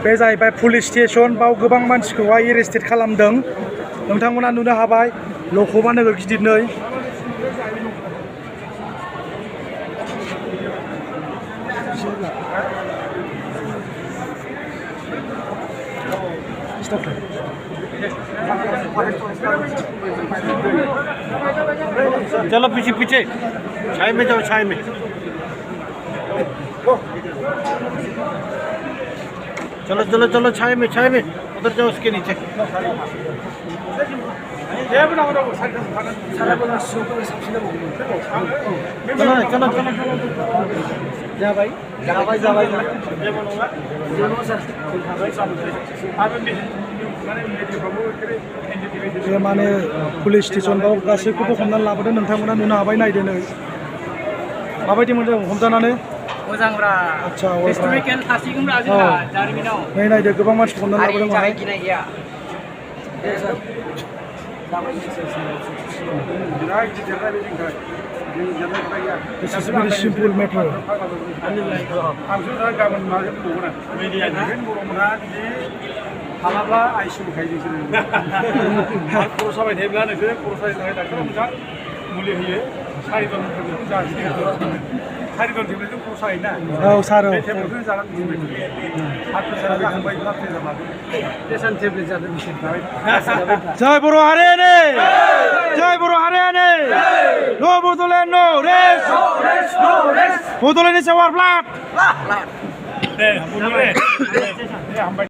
बे जाहैबाय police station बाव गोबां मानसिखौहाय एरेस्टेड खालामदों नोंथांमोना नुनो हाबाय लखबा नोगोर गिदिरनै चलो पीछे पीछे छाई में जाओ छाई में चलो चलो चलो छाई में उधर जाओ उसके नीचे चलो चलो चलो जा भाई बे माने पुलिस स्टेशन बाव गासैखौबो हमनानै लाबोदों नोंथांमोना नुनो हाबाय नायदो नै माबायदि मोनदों हमजानानै मोजांब्रा आच्छा हिस्टोरिकेल थासिगोनब्रा जोंहा जारिमिनाव नै नायदो गोबां मानसि हमनानै लाबोदों माने गिनाय गैया This is a very simple matter. हालाब्ला आइसिइउ खायो नोंसोरो खर' साबाय थायोब्ला नोंसोरो खर' साबाय थानाय डाक्टारा मोजां मुलि होयो सारिदनफोरखौ जासिनो सारिदन टेब्लेटजों खर' सायोना औ सार बे टेब्लेटखौ जानानै बुजिबाय हार्ट प्रेसारा जाखांबाय ब्लाड प्रेसार लादों प्रेसार टेब्लेट जादों बिसोर जय बर' हारियानो जय बर' हारियानो no Bodoland no rest Bodoland is our blood दे हामबाय